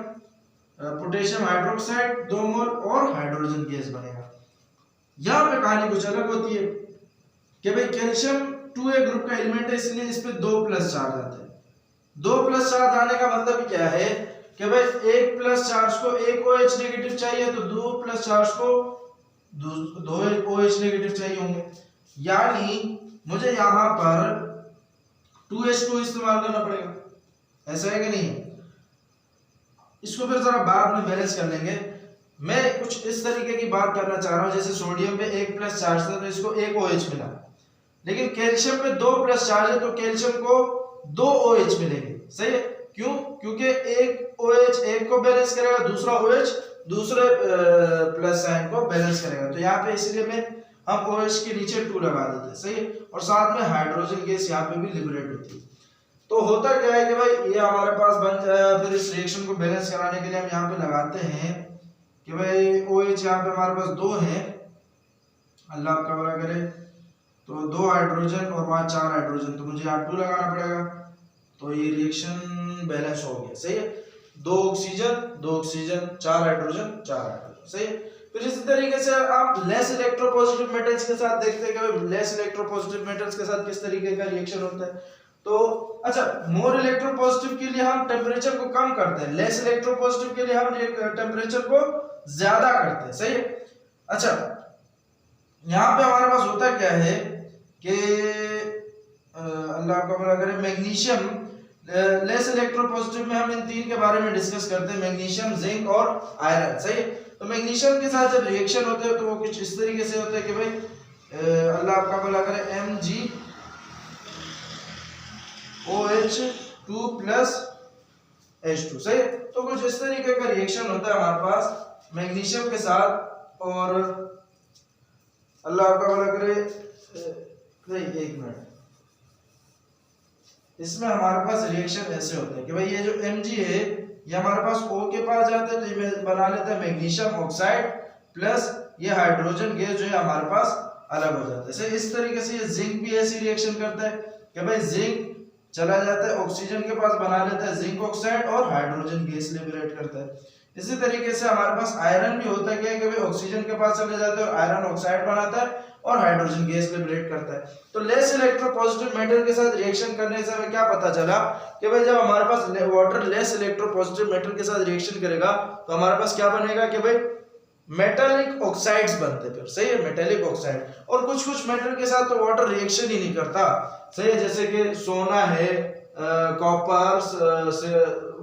हाइड्रोक्साइड 2 मोल और हाइड्रोजन गैस बनेगा। यहाँ पे कहानी कुछ अलग होती है कि भाई कैल्शियम 2A ग्रुप का एलिमेंट है, इसलिए इस पे 2 प्लस चार्ज आते हैं। 2 प्लस चार्ज आने का मतलब क्या है कि भाई 1 प्लस चार्ज को 1 OH नेगेटिव चाहिए, तो 2 प्लस चार्ज को 2 OH नेगेटिव चाहिए होंगे। यानी मुझे यहाँ पर 2H2 इस्तेमाल करना पड़ेगा, ऐसा है कि नहीं। इसको फिर जरा बाद में बैलेंस कर लेंगे। मैं कुछ इस तरीके की बात करना चाह रहा हूँ, जैसे सोडियम पे 1 प्लस चार्ज था तो इसको 1 OH मिला, लेकिन कैल्शियम पे 2 प्लस चार्ज है तो कैल्शियम को 2 OH मिलेंगे, सही है। क्यों? क्योंकि एक OH एक को बैलेंस करेगा, दूसरा OH दूसरे प्लस साइन को बैलेंस करेगा, तो यहाँ पे इसलिए हम OH के नीचे 2 लगा देते हैं, सही है। और साथ में हाइड्रोजन गैस यहाँ पे भी लिबरेट होती है। तो होता क्या है कि भाई ये हमारे पास बन जाए, फिर इस रिएक्शन को बैलेंस कराने के लिए हम यहाँ पे लगाते हैं कि भाई OH यहाँ पे हमारे पास 2 है, अल्लाह आपका भला करे, तो 2 हाइड्रोजन और वहाँ 4 हाइड्रोजन, तो मुझे यहाँ 2 लगाना पड़ेगा, तो ये रिएक्शन बैलेंस हो गया, सही है। 2 ऑक्सीजन 4 हाइड्रोजन 4 हाइड्रोजन, सही है। फिर इसी तरीके से आप लेस इलेक्ट्रोपॉजिटिव मेटल्स के साथ देखते हैं कि लेस इलेक्ट्रोपॉजिटिव मेटल्स के साथ किस तरीके का रिएक्शन होता है। तो अच्छा, मोर इलेक्ट्रोपॉजिटिव के लिए हम टेम्परेचर को कम करते हैं, लेस इलेक्ट्रोपॉजिटिव के लिए हम टेम्परेचर को ज्यादा करते हैं, सही है। अच्छा, यहाँ पे हमारे पास होता क्या है कि अल्लाह आपका भला करे, मैग्नीशियम लेस इलेक्ट्रोपॉजिटिव में हम इन 3 के बारे में डिस्कस करते हैं, मैग्नीशियम, जिंक और आयरन, सही है। तो मैग्नीशियम के साथ जब रिएक्शन होते हैं तो वो कुछ इस तरीके से होता है कि भाई अल्लाह आपका भला करे, MgOH2 प्लस H2, सही है। तो कुछ इस तरीके का रिएक्शन होता है हमारे पास मैग्नीशियम के साथ, और अल्लाह आपका भला करे, एक मिनट, इसमें हमारे पास रिएक्शन ऐसे होते हैं कि भाई ये जो Mg है ये हमारे पास O के पास जाता है, तो ये बना लेता है मैग्नीशियम ऑक्साइड प्लस ये हाइड्रोजन गैस जो है हमारे पास अलग हो जाता है। सही, इस तरीके से ये जिंक भी ऐसी रिएक्शन करता है कि भाई जिंक चला जाता है ऑक्सीजन के पास, बना लेता है जिंक ऑक्साइड और हाइड्रोजन गैस लिबरेट करता है। इसी तरीके से हमारे पास आयरन भी होता है कि भाई ऑक्सीजन के पास चले जाता है और आयरन ऑक्साइड बनाता है और हाइड्रोजन गैस लिबरेट करता है। तो लेस इलेक्ट्रोपॉजिटिव मेटल के साथ रिएक्शन करने से हमें क्या पता चला कि भाई जब हमारे पास वाटर लेस इलेक्ट्रोपॉजिटिव मेटल के साथ रिएक्शन करेगा तो हमारे पास क्या बनेगा कि भाई मेटालिक ऑक्साइड्स बनते हैं, फिर सही है, मेटालिक ऑक्साइड। और कुछ कुछ मेटल के साथ तो वाटर रिएक्शन ही नहीं करता, सही है, जैसे कि सोना है, कॉपर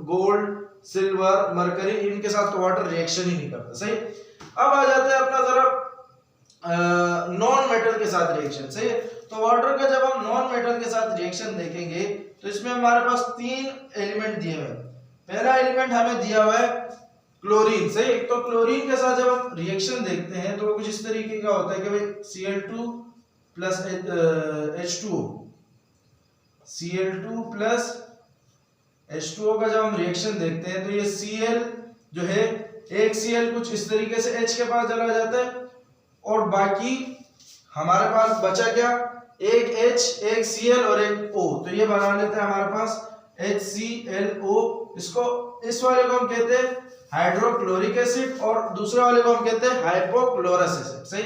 गोल्ड, सिल्वर, मरकरी, इनके साथ तो वाटर रिएक्शन ही नहीं करता। सही। अब आ जाते हैं अपना जरा नॉन मेटल के साथ रिएक्शन। सही है। तो वाटर का जब हम नॉन मेटल के साथ रिएक्शन देखेंगे तो इसमें हमारे पास 3 एलिमेंट दिए हुए हैं। पहला एलिमेंट हमें दिया हुआ है क्लोरीन। सही। तो क्लोरीन के साथ जब हम रिएक्शन देखते हैं तो कुछ इस तरीके का होता है कि भाई Cl2 plus H2O, Cl2 plus H2O का जब हम रिएक्शन देखते हैं तो ये Cl जो है, एक Cl कुछ इस तरीके से H के पास चला जाता है और बाकी हमारे पास बचा क्या, एक H, एक Cl और एक O। तो ये बना लेते हैं हमारे पास HClO। इसको, इस वाले को हम कहते हैं हाइड्रोक्लोरिक एसिड और दूसरे वाले को हम कहते हैं हाइपोक्लोरस एसिड। सही।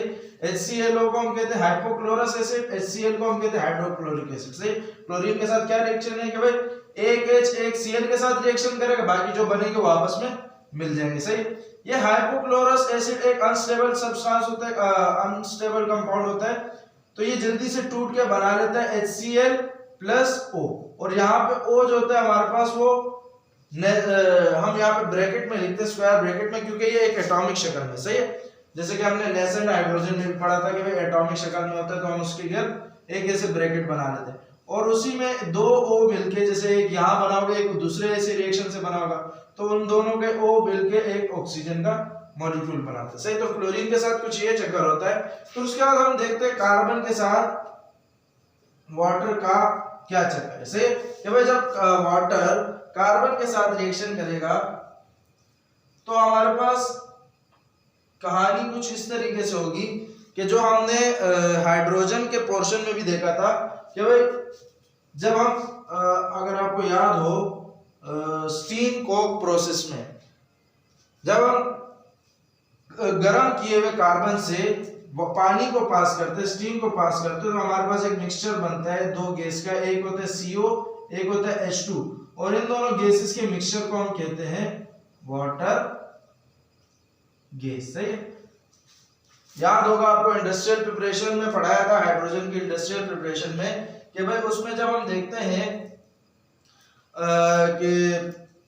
HClO को हम कहते हैं हाइपोक्लोरस एसिड, HCl को हम कहते हैं हाइड्रोक्लोरिक एसिड। सही। क्लोरीन के साथ क्या रिएक्शन है कि भाई एक H एक Cl के साथ रिएक्शन करेगा, बाकी जो बनेंगे वो आपस में मिल जाएंगे। सही। ये हाइपोक्लोरस एसिड एक अनस्टेबल सब्सटेंस होता है, अनस्टेबल कंपाउंड होता है, तो ये जल्दी से टूट के बना लेता है HCl प्लस O। और यहाँ पे O जो होता है हमारे पास वो हम यहाँ पे ब्रैकेट में लिखते हैं, स्क्वायर ब्रैकेट में, क्योंकि ये एक एटॉमिक शक्ल में। सही है। जैसे कि हमने लेसन हाइड्रोजन में पढ़ा था कि भाई एटॉमिक शक्ल में होता है तो हम उसके लिए एक ऐसे ब्रैकेट बना लेते हैं और उसी में 2 O मिलके, जैसे एक यहाँ बना होगा एक दूसरे ऐसे रिएक्शन से बना होगा, तो उन दोनों के O मिलके एक ऑक्सीजन का मॉलिक्यूल बनाते हैं। सही। तो क्लोरीन के साथ कुछ ये चक्कर होता है। तो उसके बाद हम देखते हैं कार्बन के साथ वाटर का क्या चक्कर है। सही। कि भाई जब वाटर कार्बन के साथ रिएक्शन करेगा तो हमारे पास कहानी कुछ इस तरीके से होगी कि जो हमने हाइड्रोजन के पोर्शन में भी देखा था कि भाई जब हम अगर आपको याद हो स्टीम कोक प्रोसेस में जब हम गर्म किए हुए कार्बन से पानी को पास करते, स्टीम को पास करते, तो हमारे पास एक मिक्सचर बनता है 2 गैस का, एक होता है CO, एक होता है H2, और इन दोनों गैसेस के मिक्सचर को हम कहते हैं वाटर गैस। सही। याद होगा आपको इंडस्ट्रियल प्रिपरेशन में पढ़ाया था, हाइड्रोजन की इंडस्ट्रियल प्रिपरेशन में, कि भाई उसमें जब हम देखते हैं कि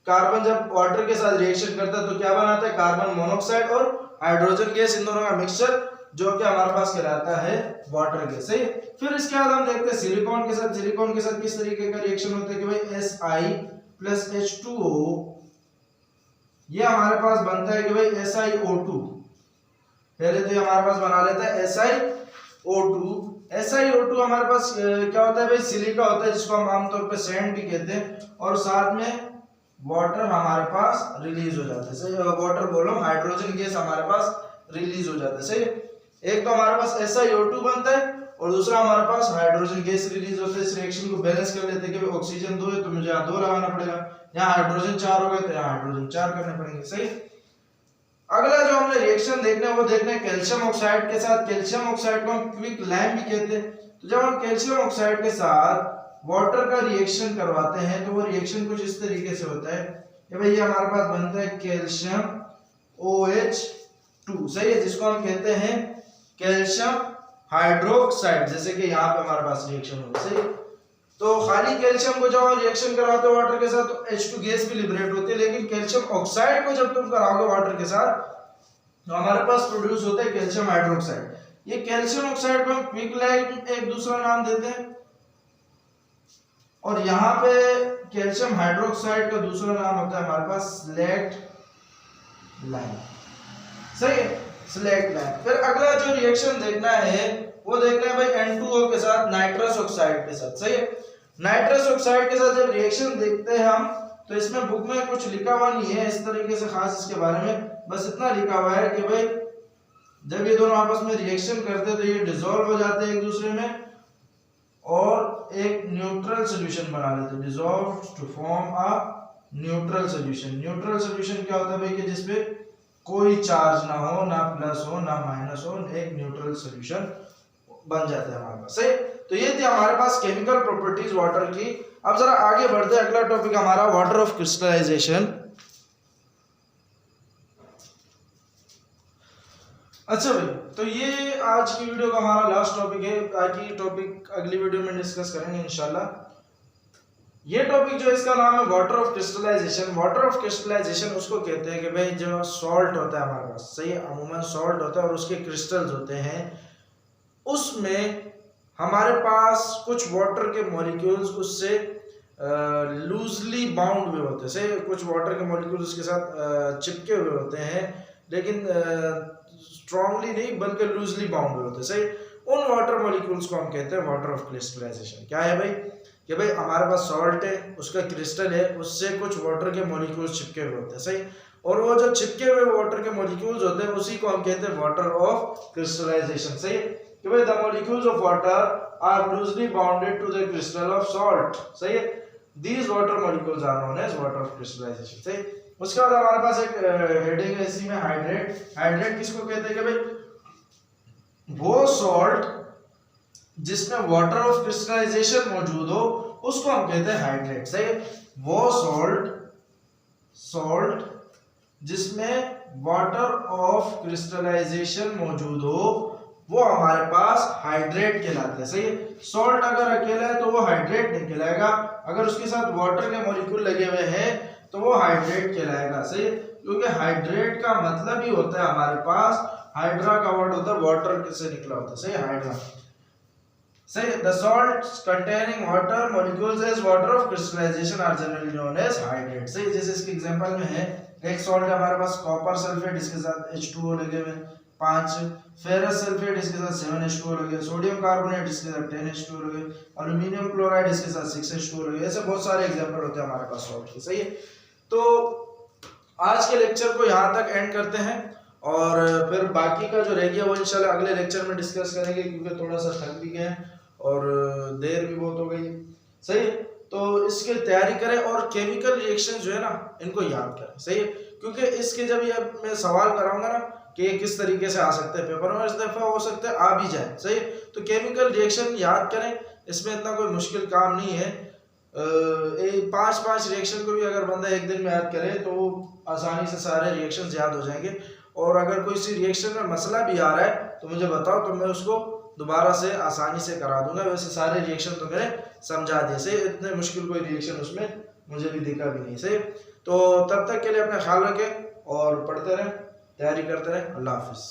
कार्बन जब वाटर के साथ रिएक्शन करता है तो क्या बनाता है, कार्बन मोनोऑक्साइड और हाइड्रोजन गैस, इन दोनों का मिक्सचर जो कि हमारे पास कहलाता है वाटर गैस। सही। फिर इसके बाद हम देखते हैं सिलिकॉन के साथ। सिलिकॉन के साथ किस तरीके का रिएक्शन होता है कि भाई Si प्लस H2O, ये हमारे पास बनता है कि भाई SiO2। पहले तो ये हमारे पास बना लेता है SiO2। SiO2 हमारे पास क्या होता है भाई, सिलिका होता है, जिसको हम आमतौर पे सैंड भी कहते हैं, और साथ में वाटर हमारे पास रिलीज हो जाता है। सही। वाटर बोलो, हाइड्रोजन गैस हमारे पास रिलीज हो जाता है। सही। एक तो हमारे पास SiO2 बनता है और दूसरा हमारे पास हाइड्रोजन गैस रिलीज होता है। इस रिएक्शन को बैलेंस कर लेते हैं कि ऑक्सीजन 2 है तो मुझे यहाँ 2 लगाना पड़ेगा, यहाँ हाइड्रोजन 4 हो गए तो यहाँ हाइड्रोजन 4 करने पड़ेंगे। सही। अगला जो हमने रिएक्शन देखना है वो देखना है कैल्शियम ऑक्साइड के साथ। कैल्शियम ऑक्साइड को हम क्विक लाइम भी कहते हैं। तो जब हम कैल्शियम ऑक्साइड के साथ वाटर का रिएक्शन करवाते हैं तो वो रिएक्शन कुछ इस तरीके से होता है कि भाई ये हमारे पास बनता है कैल्शियम OH2। सही है। जिसको हम कहते हैं कैल्शियम हाइड्रोक्साइड, जैसे कि यहाँ पे हमारे पास रिएक्शन होगा। सही। तो खाली कैल्शियम को जब हम रिएक्शन करवाते हो वाटर के साथ तो H2 गैस भी लिबरेट होती है, लेकिन कैल्शियम ऑक्साइड को जब तुम कराओगे वाटर के साथ तो हमारे पास प्रोड्यूस होता है कैल्शियम हाइड्रोक्साइड। ये कैल्शियम ऑक्साइड को हम क्विक लाइम एक दूसरा नाम देते हैं, और यहाँ पे कैल्शियम हाइड्रोक्साइड का दूसरा नाम होता है हमारे पास स्लेट लाइम। सही है। Slate lime. फिर अगला जो रिएक्शन देखना है वो देखना है भाई N2O के साथ नाइट्रस ऑक्साइड के साथ। सही है। नाइट्रस ऑक्साइड के साथ जब रिएक्शन देखते हैं हम तो इसमें बुक में कुछ लिखा हुआ नहीं है इस तरीके से खास इसके बारे में, बस इतना लिखा हुआ है कि भाई जब ये दोनों आपस में रिएक्शन करते हैं तो ये डिसॉल्व हो जाते हैं एक दूसरे में और एक न्यूट्रल सॉल्यूशन बना लेते हैं। Dissolve to form a neutral solution. Neutral solution क्या होता है भाई कि जिसपे कोई चार्ज ना हो, ना प्लस हो ना माइनस हो, एक न्यूट्रल सॉल्यूशन बन जाता है हमारे पास। सही। तो ये थी हमारे पास केमिकल प्रॉपर्टीज वाटर की। अब जरा आगे बढ़ते हैं, अगला टॉपिक हमारा वाटर ऑफ क्रिस्टलाइजेशन। अच्छा भाई, तो ये आज की वीडियो का हमारा लास्ट टॉपिक है। बाकी टॉपिक अगली वीडियो में डिस्कस करेंगे इंशाल्लाह। ये टॉपिक जो इसका नाम है water of crystallization. Water of crystallization उसको कहते हैं कि भाई जो सॉल्ट होता है हमारे पास, सही है, अमूमन सॉल्ट होता है और उसके क्रिस्टल्स होते हैं, उसमें हमारे पास कुछ वाटर के मॉलिक्यूल्स उससे लूजली बाउंड हुए होते हैं, सही, कुछ वाटर के मॉलिक्यूल्स उसके साथ चिपके हुए होते हैं, लेकिन स्ट्रांगली नहीं बल्कि लूजली बाउंड हुए होते हैं, सही। उन वाटर मॉलिक्यूल्स को हम कहते हैं वाटर ऑफ क्रिस्टलाइजेशन। क्या है भाई कि भाई हमारे पास सॉल्ट है, उसका क्रिस्टल है, उससे कुछ वाटर के मॉलिक्यूल्स चिपके हुए होते हैं, सही, और वो जो चिपके हुए वाटर के मॉलिक्यूल्स होते हैं उसी को हम कहते हैं वाटर ऑफ क्रिस्टलाइजेशन, सही कि भाई the molecules of water are loosely bounded to the crystal of salt, सही है, these water molecules are known as water of crystallization, सही। उसके बाद हमारे पास एक हेडिंग है इसी में हाइड्रेट। हाइड्रेट किसको कहते हैं कि भाई वो सॉल्ट जिसमें वाटर ऑफ क्रिस्टलाइजेशन मौजूद हो उसको हम कहते हैं हाइड्रेट, सही। वो सॉल्ट जिसमें वाटर ऑफ क्रिस्टलाइजेशन मौजूद हो वो हमारे पास हाइड्रेट कहलाते हैं, सही। सॉल्ट अगर अकेला है तो वो हाइड्रेट नहीं कहलाएगा, अगर उसके साथ वाटर के मॉलिक्यूल लगे हुए हैं तो वो हाइड्रेट कहलाएगा, सही, क्योंकि हाइड्रेट का मतलब ही होता है हमारे पास, हाइड्रा का वर्ड होता है वाटर से निकला होता है, सही, हाइड्रा, सही। The salts containing water molecules as water of crystallization are generally known as hydrate, सही। जैसे इसके एग्जांपल में है एक सॉल्ट है हमारे पास कॉपर सल्फेट, इसके साथ H2O लगे हुए 5, फेरस सल्फेट इसके साथ 7H2O लगे, सोडियम कार्बोनेट इसके साथ 10H2O लगे, एल्युमिनियम क्लोराइड इसके साथ 6H2O लगे, ऐसे बहुत सारे एग्जांपल होते हैं हमारे पास सॉल्ट के, सही है। तो आज के लेक्चर को यहाँ तक एंड करते हैं और फिर बाकी का जो रह गया वो इंशाल्लाह अगले लेक्चर में डिस्कस करेंगे, क्योंकि थोड़ा सा थक भी गए हैं और देर भी बहुत हो गई, सही। तो इसकी तैयारी करें और केमिकल रिएक्शन जो है ना इनको याद करें, सही है, क्योंकि इसके जब ये मैं सवाल कराऊंगा ना कि ये किस तरीके से आ सकते हैं पेपर में, इस दफा हो सकता है आ भी जाए, सही। तो केमिकल रिएक्शन याद करें, इसमें इतना कोई मुश्किल काम नहीं है। 5 रिएक्शन को भी अगर बंदा एक दिन में याद करे तो आसानी से सारे रिएक्शन याद हो जाएंगे, और अगर कोई सी रिएक्शन में मसला भी आ रहा है तो मुझे बताओ तो मैं उसको दोबारा से आसानी से करा दूंगा। वैसे सारे रिएक्शन तो मैंने समझा दिए, सही, इतने मुश्किल कोई रिएक्शन उसमें मुझे भी दिखा भी नहीं, सही। तो तब तक के लिए अपना ख्याल रखें और पढ़ते रहें, तैयारी करते रहें। अल्लाह हाफिज़।